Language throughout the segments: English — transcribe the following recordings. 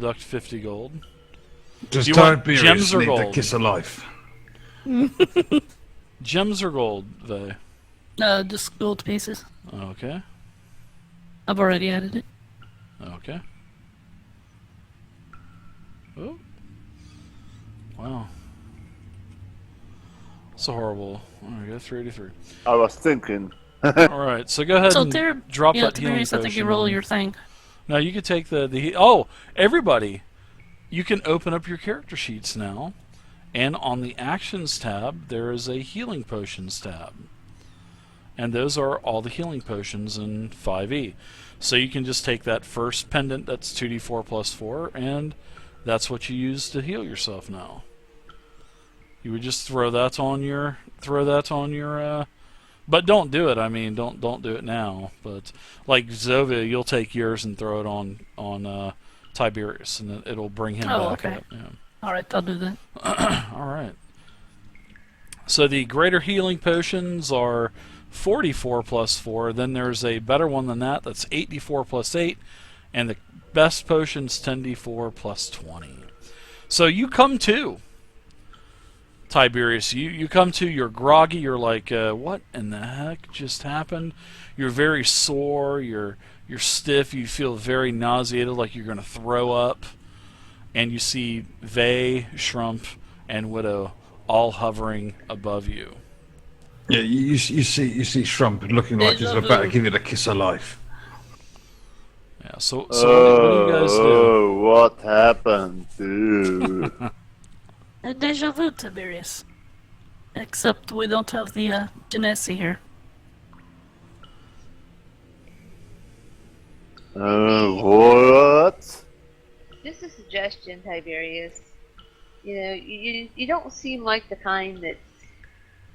Deduct 50 gold. Just Do you want Tiberius gems or need gold? a kiss of life. Gems or gold, Vay? Just gold pieces. Okay. I've already added it. Okay. Oh. Wow. It's a horrible. There we go, 383. I was thinking. Alright, so go ahead So and there, drop yeah, that healing Tiberius, potion. I think you roll your thing. No, you could take oh, everybody. You can open up your character sheets now. And on the Actions tab, there is a Healing Potions tab. And those are all the healing potions in 5e. So you can just take that first pendant that's 2d4 plus 4, and that's what you use to heal yourself now. You would just throw that on your but don't do it. I mean, don't do it now. But like Zovia, you'll take yours and throw it on Tiberius, and it'll bring him back okay. up. Yeah. All right, I'll do that. All right. So the greater healing potions are 44 plus 4. Then there's a better one than that. That's 8d4 plus 8. And the best potion's 10d4 plus 20. So you come to, Tiberius. You come to, you're groggy. You're like, what in the heck just happened? You're very sore. You're stiff. You feel very nauseated, like you're going to throw up. And you see Vay, Shrump, and Widow all hovering above you. Yeah, you see Shrump looking like he's about to give you the kiss of life. Yeah. So what do you guys do? Oh, what happened, dude? A deja vu, Tiberius. Except we don't have the Genesi here. What? Just a suggestion, Tiberius. You know, you don't seem like the kind that's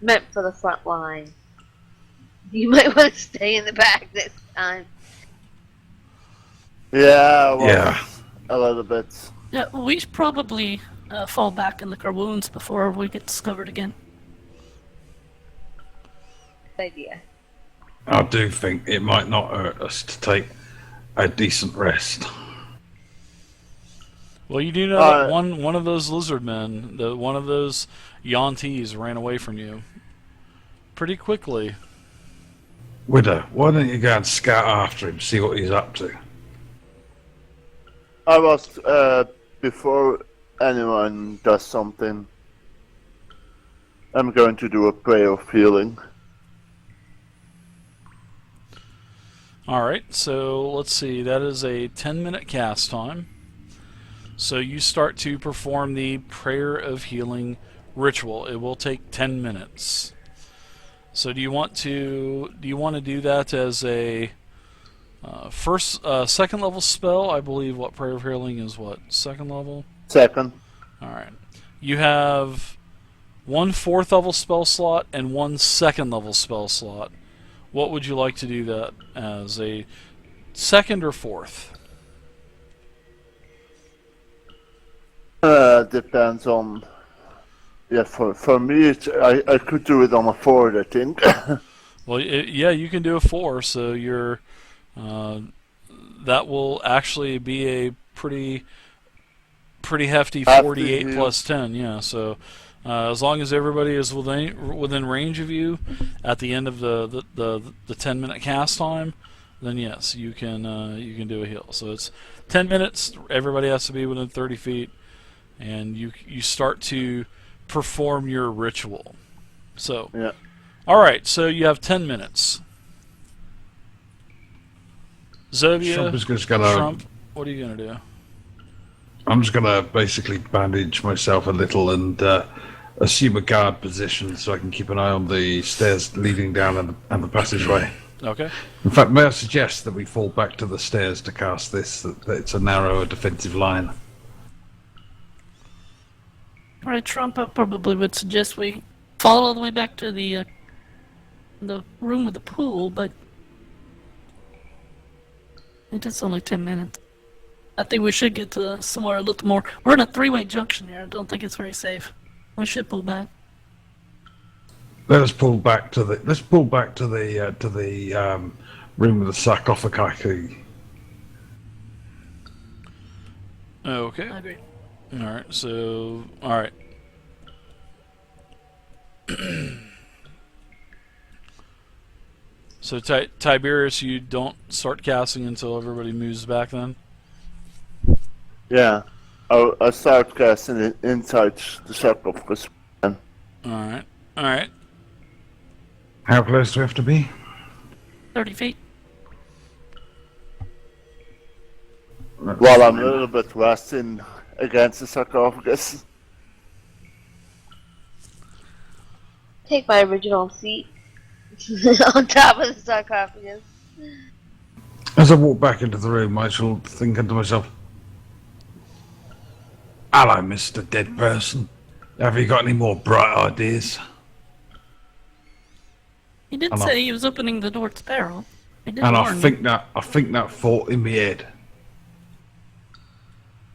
meant for the front line. You might want to stay in the back this time. Yeah, well, Yeah. a little bit. Yeah, we should probably fall back and lick our wounds before we get discovered again. Good idea. I do think it might not hurt us to take a decent rest. Well, you do know that one of those lizard men, one of those Yontees, ran away from you pretty quickly. Widow, why don't you go and scout after him, see what he's up to? I was, before anyone does something, I'm going to do a prayer of healing. Alright, so let's see. That is a 10-minute cast time. So you start to perform the Prayer of Healing ritual. It will take 10 minutes. So do you want to do that as a second level spell? I believe what Prayer of Healing is, what, second level? Second. Alright. You have 1 4th level spell slot and 1 2nd level spell slot. What would you like to do that as, a 2nd or 4th? Depends on. Yeah, for me, I could do it on a 4, I think. Well, yeah, you can do a 4, so you're that will actually be a pretty hefty 48 plus 10. Yeah, so as long as everybody is within range of you at the end of the 10-minute cast time, then yes, you can do a heal. So it's 10 minutes. Everybody has to be within 30 feet, and you start to perform your ritual. So Yeah. all right, so you have 10 minutes. Zovia, Shrump is just gonna. Shrump, what are you gonna do? I'm just gonna basically bandage myself a little and assume a guard position so I can keep an eye on the stairs leading down and the passageway. Okay. In fact, may I suggest that we fall back to the stairs to cast this? That it's a narrower defensive line. Alright, Trump, I probably would suggest we follow all the way back to the room with the pool, but it's only 10 minutes. I think we should get to somewhere a little more. We're in a 3-way junction here. I don't think it's very safe. We should pull back. Let's pull back to the room with the sarcophagi. Okay. I agree. All right. So, all right. So Tiberius, you don't start casting until everybody moves back. Then. Yeah. I'll start casting it inside the sarcophagus. All right. All right. How close do we have to be? 30 feet. While I'm a little bit resting against the sarcophagus. Take my original seat on top of the sarcophagus. As I walk back into the room, I shall think unto myself, "Hello, Mr. Dead Person. Have you got any more bright ideas?" He did And say he was opening the door to Sparrow. He did And I warn me. think that thought in my head.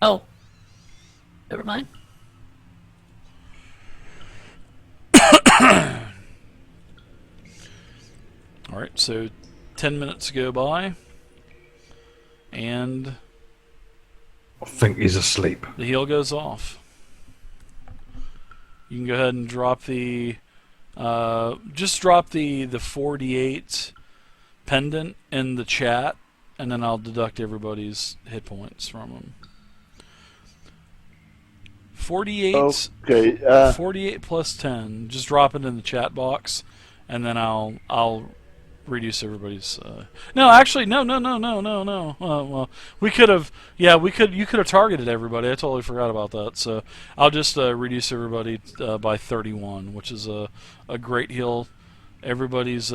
Oh. Never mind. All right. So, 10 minutes go by, and I think he's asleep. the heal goes off. You can go ahead and drop the, just drop the 48 pendant in the chat, and then I'll deduct everybody's hit points from them. 48, Okay. 48 plus 10. Just drop it in the chat box, and then I'll reduce everybody's. No, actually, no. Well, we could have. Yeah, we could. You could have targeted everybody. I totally forgot about that. So I'll just reduce everybody by 31, which is a great heal. Everybody's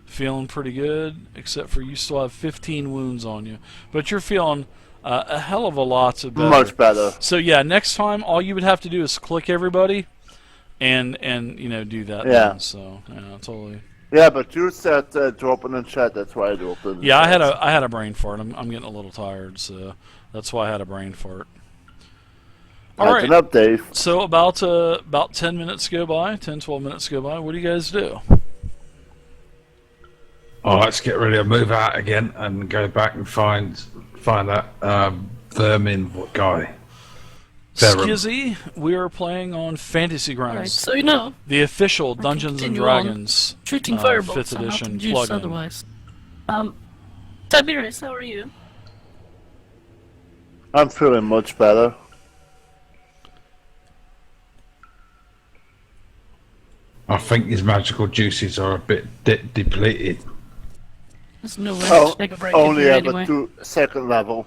feeling pretty good, except for you still have 15 wounds on you, but you're feeling a hell of a lot better. Much better. So yeah, next time all you would have to do is click everybody, and do that. Yeah. Then. So yeah, totally. Yeah, but you said drop in the chat, that's why I dropped it. Yeah, I had a brain fart. I'm getting a little tired, so that's why I had a brain fart. All That's right. an update. So about 10 minutes go by, 10, 12 minutes go by. What do you guys do? Oh, let's get ready to move out again and go back and find that vermin guy. Theron. Skizzy, we are playing on Fantasy Grounds, Alright, so you know, the official can Dungeons and continue on Dragons shooting firebolts 5th on edition juice plugin. otherwise. Tiberius, how are you? I'm feeling much better. I think his magical juices are a bit depleted. There's no way Oh, to take a break only here have anyway. a 2nd level.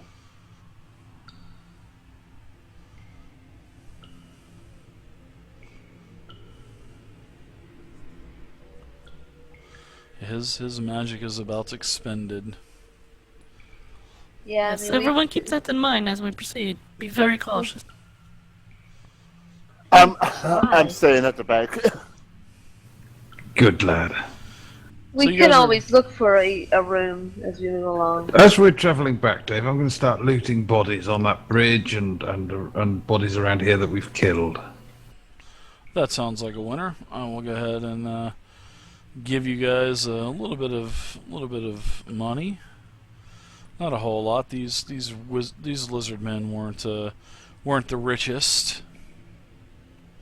His magic is about expended. Yeah, Yes, I mean, everyone keep that in mind as we proceed. Be very cautious. I'm staying at the back. Good lad. we So you can guys are- always look for a room as we move along. As we're travelling back, Dave, I'm going to start looting bodies on that bridge and bodies around here that we've killed. That sounds like a winner. I will go ahead and give you guys a little bit of money. Not a whole lot. These lizard men weren't the richest.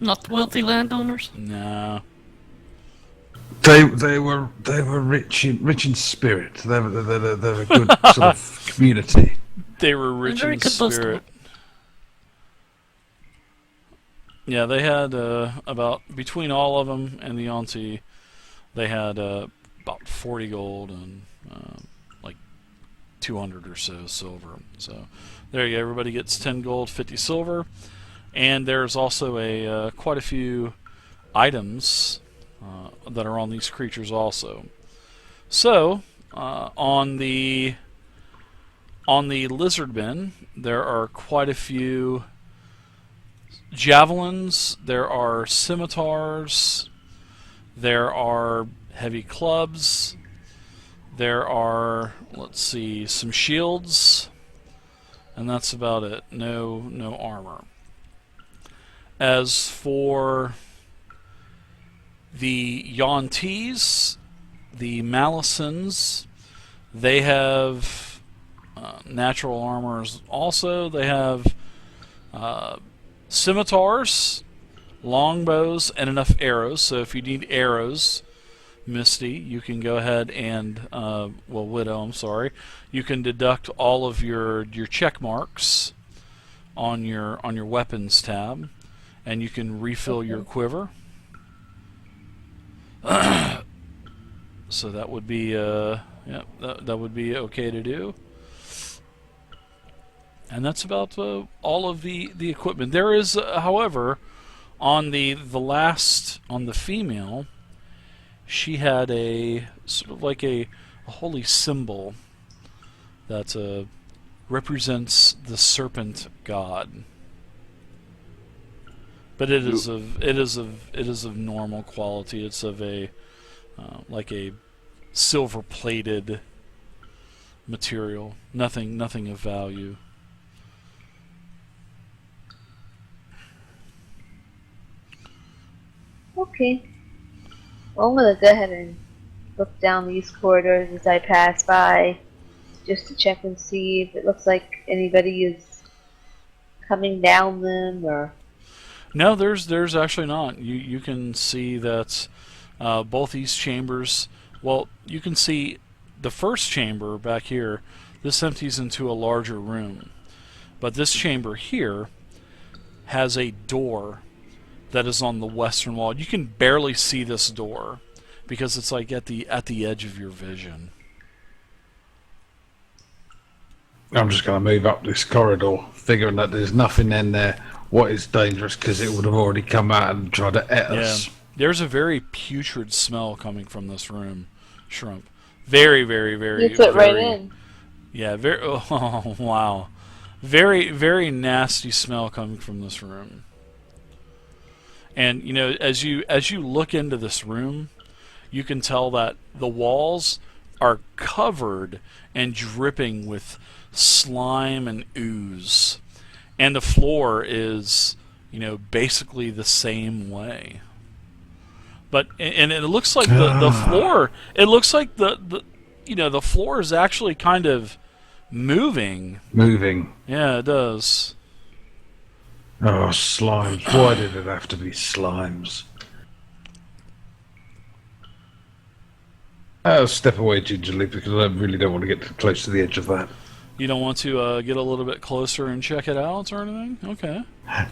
Not wealthy landowners. Nah. They were rich in spirit. They're a good sort of community. They were rich very in compostable. spirit. Yeah, they had about, between all of them and the auntie, they had about 40 gold and like 200 or so silver. So there you go. Everybody gets 10 gold, 50 silver, and there's also a quite a few items that are on these creatures also. So on the lizard men, there are quite a few javelins, there are scimitars, there are heavy clubs, there are, let's see, some shields, and that's about it. No armor. As for the Yontees, the Malisons, they have natural armors. Also, they have scimitars, longbows, and enough arrows. So if you need arrows, Misty, you can go ahead and Widow, I'm sorry, you can deduct all of your check marks on your weapons tab, and you can refill your quiver. So that would be that would be okay to do. And that's about all of the equipment. There is, however, on the female, she had a sort of like a holy symbol that represents the serpent god. But it is of normal quality. It's of a like a silver-plated material. Nothing of value. Okay. Well, I'm gonna go ahead and look down these corridors as I pass by, just to check and see if it looks like anybody is coming down them, or... No, there's actually not. You can see that both these chambers. Well, you can see the first chamber back here. This empties into a larger room, but this chamber here has a door that is on the western wall. You can barely see this door because it's like at the edge of your vision. I'm just going to move up this corridor, figuring that there's nothing in there. What is dangerous, because it would have already come out and tried to eat us. There's a very putrid smell coming from this room, Shrimp. Very, very, very. You fit right in. Yeah, very. Oh, wow. Very, very nasty smell coming from this room. And you know, as you look into this room, you can tell that the walls are covered and dripping with slime and ooze, and the floor is, you know, basically the same way. But and it looks like the floor. It looks like the you know, the floor is actually kind of moving. Moving. Yeah, it does. Oh, slimes. Why did it have to be slimes? I'll step away gingerly because I really don't want to get too close to the edge of that. You don't want to get a little bit closer and check it out or anything? Okay.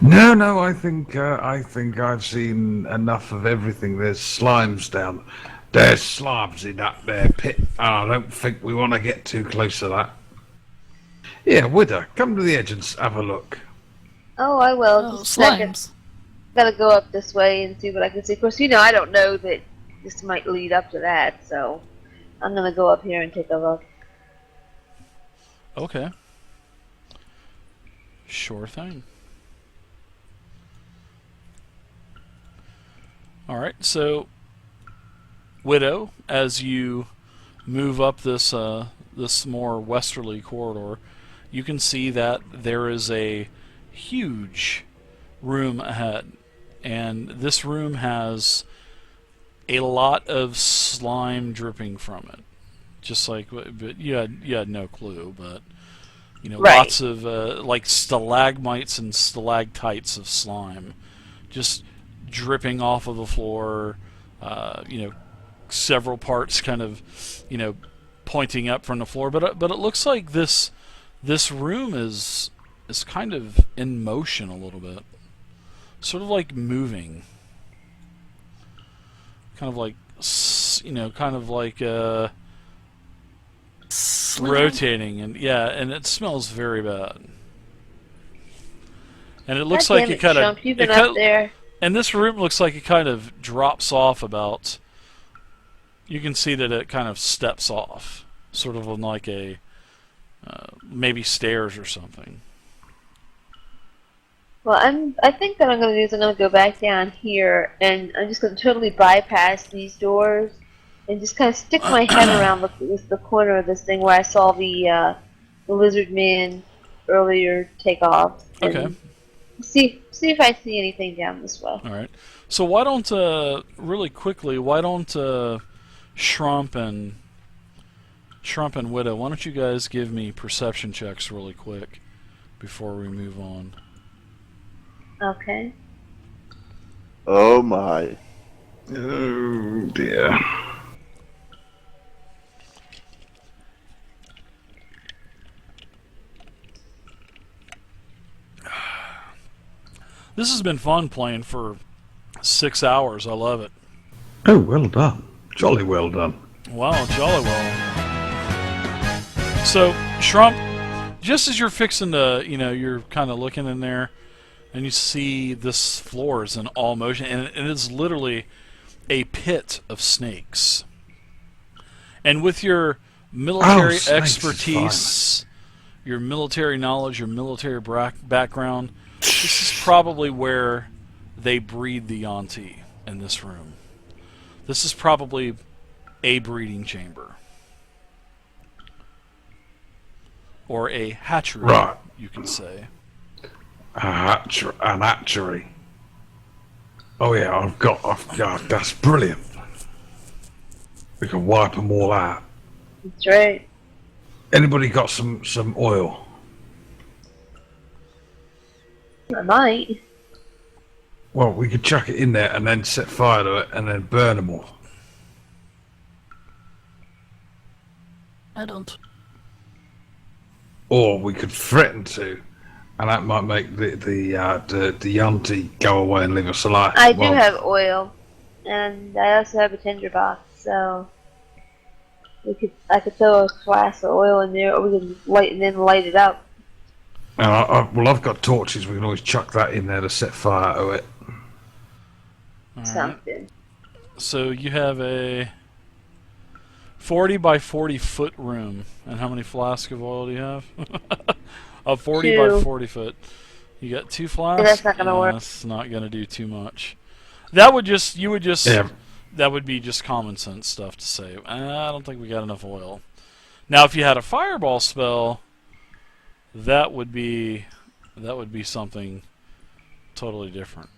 No, I think I've seen enough of everything. There's slimes down. There's slimes in that there pit. I don't think we want to get too close to that. Yeah, Widow, come to the edge and have a look. Oh, I will. Oh, Just a second. slimes. Gotta go up this way and see what I can see. Of course, you know, I don't know that this might lead up to that, so I'm gonna go up here and take a look. Okay. Sure thing. Alright, so Widow, as you move up this this more westerly corridor, you can see that there is a huge room ahead, and this room has a lot of slime dripping from it. Just like, but you had no clue, but you know, Right. lots of like stalagmites and stalactites of slime, just dripping off of the floor. You know, several parts kind of, you know, pointing up from the floor. But it looks like this room is kind of in motion a little bit, sort of like moving, kind of like, you know, kind of like rotating, and yeah, and it smells very bad. And it looks God like damn it kind of. Chump, you've been up there. And this room looks like it kind of drops off about. You can see that it kind of steps off, sort of on like a maybe stairs or something. Well, I think what I'm gonna do is I'm gonna go back down here, and I'm just gonna totally bypass these doors, and just kind of stick my head around the corner of this thing where I saw the lizard man earlier take off. And Okay. See if I see anything down this way. All right. So why don't really quickly? Why don't Shrump and Trump and Widow, why don't you guys give me perception checks really quick before we move on? Okay. Oh my. Oh dear. This has been fun playing for 6 hours. I love it. Oh, well done. Jolly well done. Wow, jolly well. So, Shrump, just as you're fixing to, you're kind of looking in there, and you see this floor is in all motion, and it is literally a pit of snakes. And with your military snakes is expertise, your military knowledge, your military background, this is probably where they breed the Yanti in this room. This is probably a breeding chamber. Or a hatchery, Right. you can say. An hatchery. Oh yeah, I've got. That's brilliant. We can wipe them all out. That's right. Anybody got some oil? I might. Well, we could chuck it in there and then set fire to it and then burn them all. I don't. Or we could threaten to, and that might make the Yanti go away and leave us alive. I do have oil, and I also have a tinderbox, so I could throw a glass of oil in there, or we can light it up. And I've got torches. We can always chuck that in there to set fire to it. All Sounds right. good. So you have a 40 by 40 foot room. And how many flasks of oil do you have? A 40 by 2. 40 foot. You got 2 flasks? That's not gonna work. That's not going to do too much. That would just, Yeah. that would be just common sense stuff to say. I don't think we got enough oil. Now, if you had a fireball spell, that would be something totally different.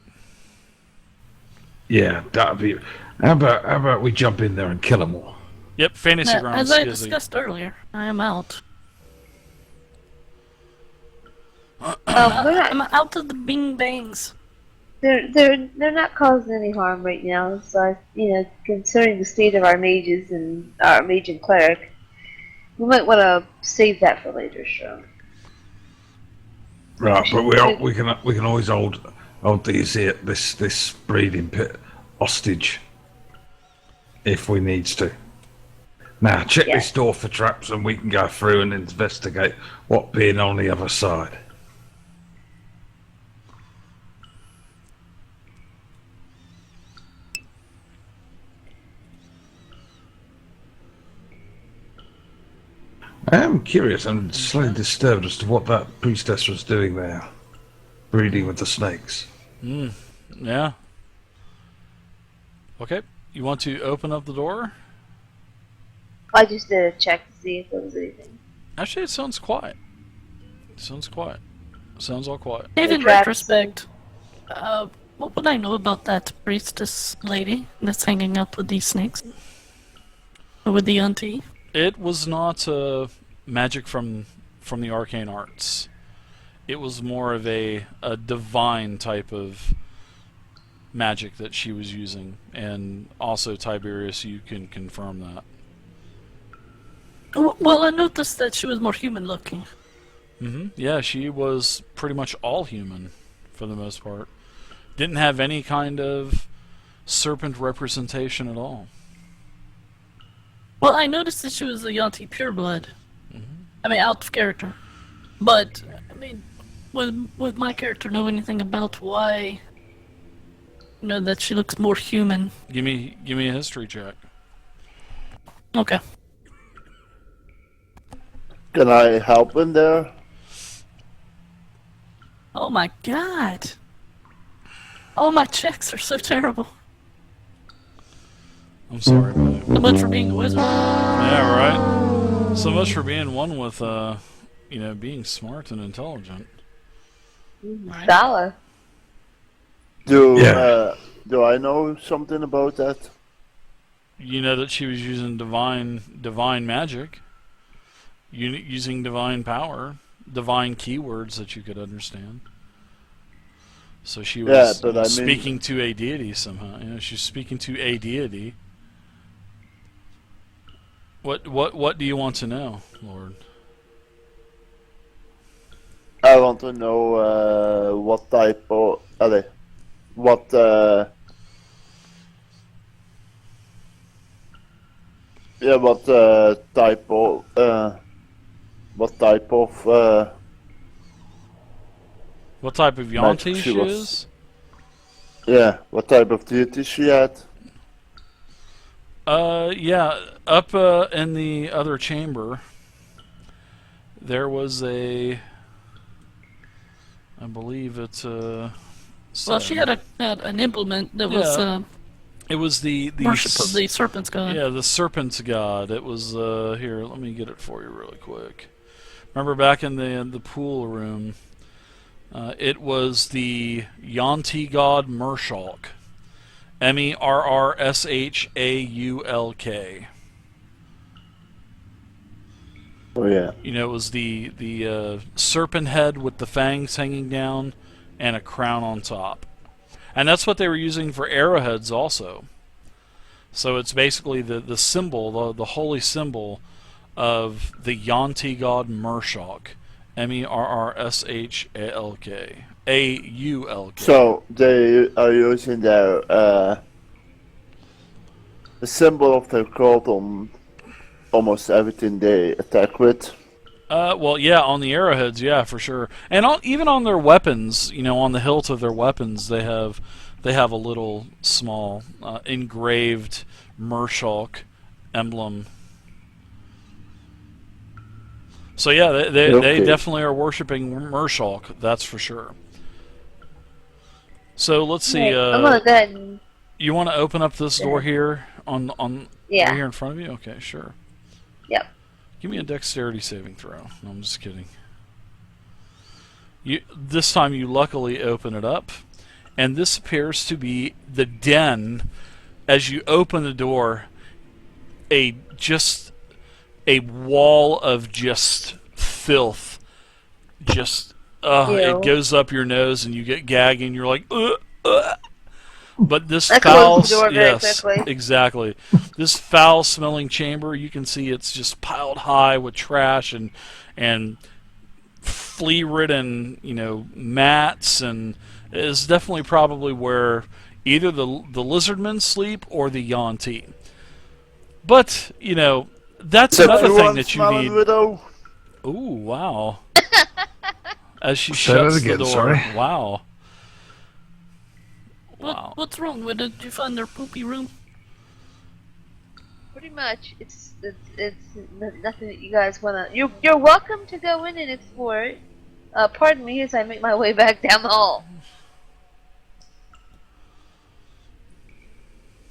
Yeah, that'd be. How about we jump in there and kill them all? Yep, fantasy As grounds. I Skizzy. discussed earlier, I am out. We're not. I'm out of the bing bangs. They're not causing any harm right now. So considering the state of our mages and our mage and cleric, we might want to save that for later, sure. Right, but we can always hold this breeding pit hostage if we needs to. Now check Yeah. this door for traps, and we can go through and investigate what being on the other side. I am curious and slightly disturbed as to what that priestess was doing there, breeding with the snakes. Yeah. Okay. You want to open up the door? I just did a check to see if there was anything. Actually, it sounds quiet. Sounds quiet. Sounds all quiet. And in Traps. retrospect, what would I know about that priestess lady that's hanging out with these snakes? Or with the auntie? It was not magic from the arcane arts. It was more of a divine type of magic that she was using, and also Tiberius, you can confirm that. Well, I noticed that she was more human-looking. Yeah, she was pretty much all human for the most part. Didn't have any kind of serpent representation at all. Well, I noticed that she was a Yanti pureblood. I mean, out of character. But, I mean, would my character know anything about why, that she looks more human? Give me a history check. Okay. Can I help in there? Oh my god! All my checks are so terrible. I'm sorry about it. So much for being a wizard. Yeah, right. So much for being one with, being smart and intelligent. Dollar. Do Yeah. do I know something about that? You know that she was using divine magic. using divine power, divine keywords that you could understand. So she was but I mean- speaking to a deity somehow. She's speaking to a deity. What do you want to know, Lord? I want to know what type of what what type of What type of Yanti she she was- is? what type of deity she had. Yeah, up in the other chamber, there was I believe it's Well, she had an implement that was Yeah. It was the worship of the serpent's god. Yeah, the serpent's god. It was here. Let me get it for you really quick. Remember back in the pool room, it was the Yanti god Mershulk, Merrshaulk. Oh yeah. It was the serpent head with the fangs hanging down and a crown on top. And that's what they were using for arrowheads also. So it's basically the symbol, the holy symbol of the Yanti god Mershulk. Merrshaulk. Aulk. So they are using their the symbol of their god on almost everything they attack with. Well, yeah, on the arrowheads, yeah, for sure, and even on their weapons, on the hilt of their weapons, they have a little small engraved Mershulk emblem. So yeah, they Okay. definitely are worshiping Mershulk, that's for sure. So let's see. Right, I'm gonna go ahead and You want to open up this door here on Yeah. right here in front of you? Okay, sure. Yep. Give me a dexterity saving throw. No, I'm just kidding. This time you luckily open it up, and this appears to be the den. As you open the door, a wall of just filth. Just Ew. it goes up your nose, and you get gagging. You're like, ugh, ugh. But this I foul, closed the door very yes, quickly. exactly. This foul-smelling chamber, you can see it's just piled high with trash and flea-ridden, mats, and is definitely probably where either the lizardmen sleep or the Yanti. But that's another thing that you need. Widow. Ooh, wow! As she Say that shuts again, the door. sorry. Wow. Wow. What's wrong with it? Did you find their poopy room? pretty much it's nothing that you guys wanna. You're welcome to go in and explore it. Pardon me as I make my way back down the hall.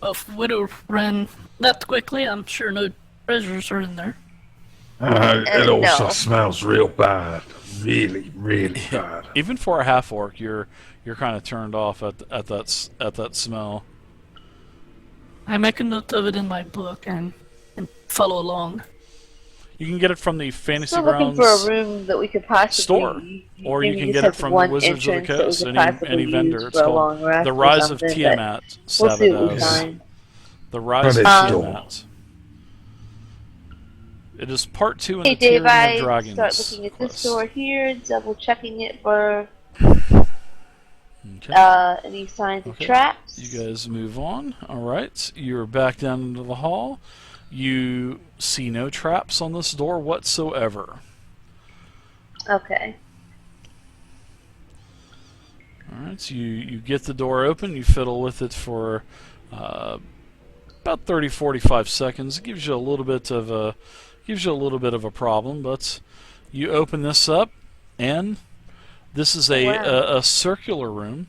Well, if Widow ran that quickly, I'm sure no treasures are in there. It also No. smells real bad. Really, really bad. Even for a half orc, you're kind of turned off at that smell. I make a note of it in my book and follow along. You can get it from the Fantasy Still looking Grounds for a room that we could possibly store, or you maybe can just get it have from the one Wizards of the entrance that we Coast, could any possibly vendor. use It's for a called long rest The or Rise of something, but Tiamat. We'll see what we Sabados. find. The Rise of But it's Tiamat. It is part 2 in Hey the Dave, Tyranny I of Dragons start looking at this quest. door here, double checking it for Okay. any signs of Okay. traps. You guys move on. All right. You're back down into the hall. You see no traps on this door whatsoever. Okay. All right. So you get the door open. You fiddle with it for about 30-45 seconds. It gives you a little bit of a problem, but you open this up, and this is a circular room,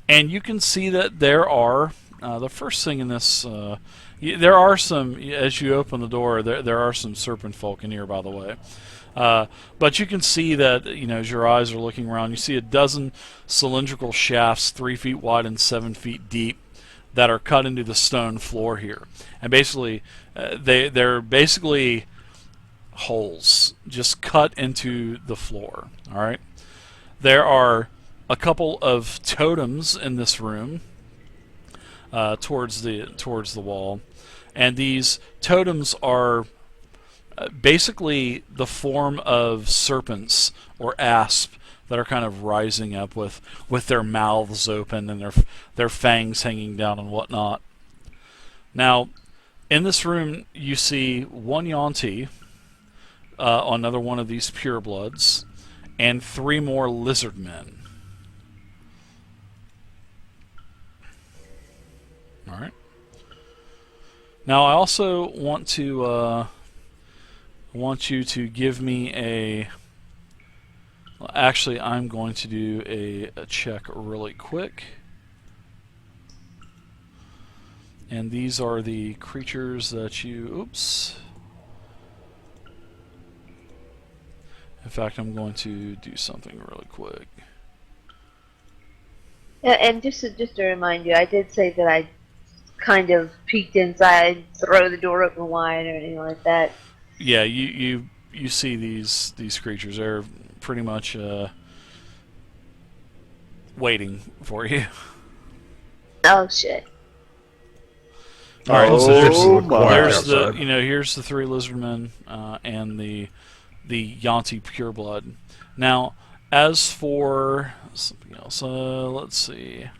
and you can see that there are the first thing in this. There are some, as you open the door, there are some serpent folk in here, by the way. But you can see that, as your eyes are looking around, you see a dozen cylindrical shafts 3 feet wide and 7 feet deep that are cut into the stone floor here. And basically, they're basically holes just cut into the floor. All right. There are a couple of totems in this room towards the wall, and these totems are basically the form of serpents or asp that are kind of rising up with their mouths open and their fangs hanging down and whatnot. Now, in this room, you see one Yuan-ti, another one of these purebloods, and 3 more lizard men. All right. Now, I also want you to give me a. Well, actually, I'm going to do a check really quick. And these are the creatures that you. Oops. In fact, I'm going to do something really quick. Yeah, and just to remind you, I did say that I kind of peeked inside, throw the door open wide or anything like that. Yeah, you see these creatures. They're pretty much waiting for you. Oh shit! All right, so there's outside. here's the 3 lizardmen and the Yuan-ti pureblood. Now, as for something else, let's see.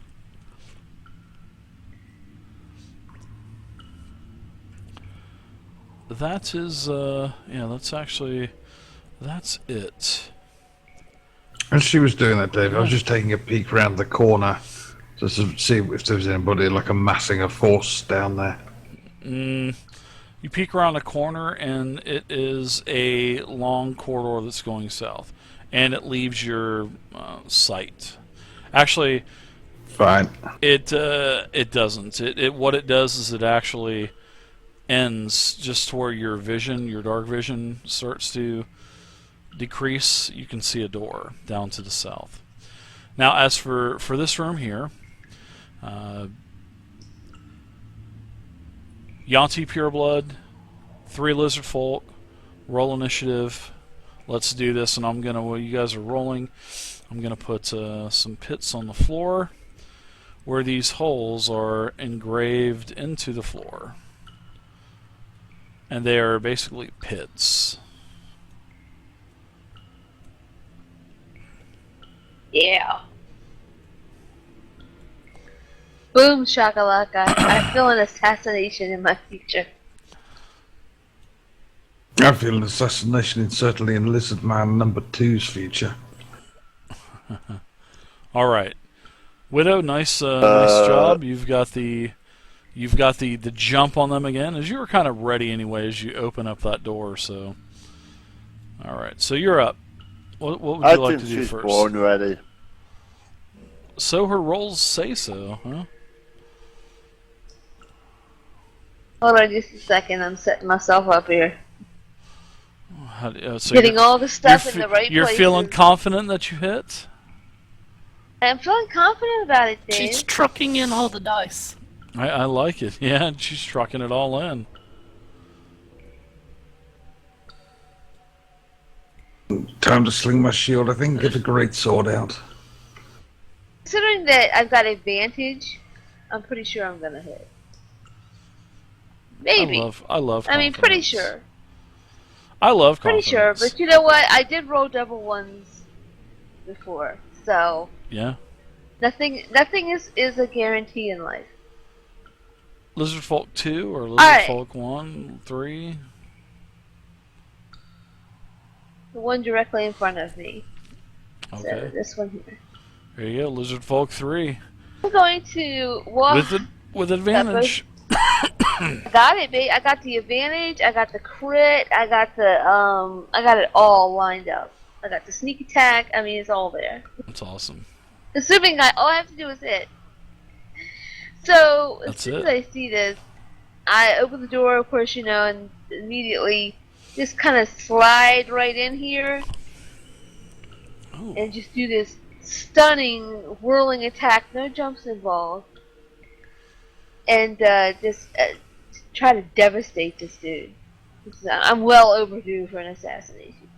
That is that's it. As she was doing that, Dave, I was just taking a peek around the corner just to see if there was anybody like amassing a force down there. You peek around a corner, and it is a long corridor that's going south, and it leaves your sight. Actually, Fine. it doesn't. What it does is it actually ends just where your vision, your dark vision, starts to decrease. You can see a door down to the south. Now, as for this room here, Yuan-ti pureblood, 3 lizard folk, roll initiative. Let's do this, and I'm gonna. While you guys are rolling, I'm gonna put some pits on the floor where these holes are engraved into the floor, and they are basically pits. Yeah. Boom shakalaka! I feel an assassination in my future. I feel an assassination certainly in Lizard Man number 2's future. All right, Widow, nice job. You've got the jump on them again, as you were kind of ready anyway as you open up that door. So, all right, so you're up. What would you like to do she's first? born ready. So her rolls say so, huh? Hold on just a second. I'm setting myself up here. So Getting all the stuff in the right You're places. feeling confident that you hit? I'm feeling confident about it, Dave. She's trucking in all the dice. I like it. Yeah, and she's trucking it all in. Time to sling my shield, I think. Get a great sword out. Considering that I've got advantage, I'm pretty sure I'm gonna hit. Maybe. I love I mean, pretty confidence. sure. I love Pretty confidence. sure, but you know what? I did roll double ones before, so Yeah. nothing is a guarantee in life. Lizard Folk 2 or Lizard Alright. Folk 1, 3? The one directly in front of me. So Okay. this one here. There you go, Lizard Folk 3. I'm going to walk. With advantage. I got it, babe. I got the advantage. I got the crit. I got it all lined up. I got the sneak attack. I mean, it's all there. That's awesome. Assuming all I have to do is hit. So as That's soon it. as I see this, I open the door, of course, and immediately just kind of slide right in here Ooh. and just do this stunning whirling attack. No jumps involved, and just try to devastate this dude. I'm well overdue for an assassination.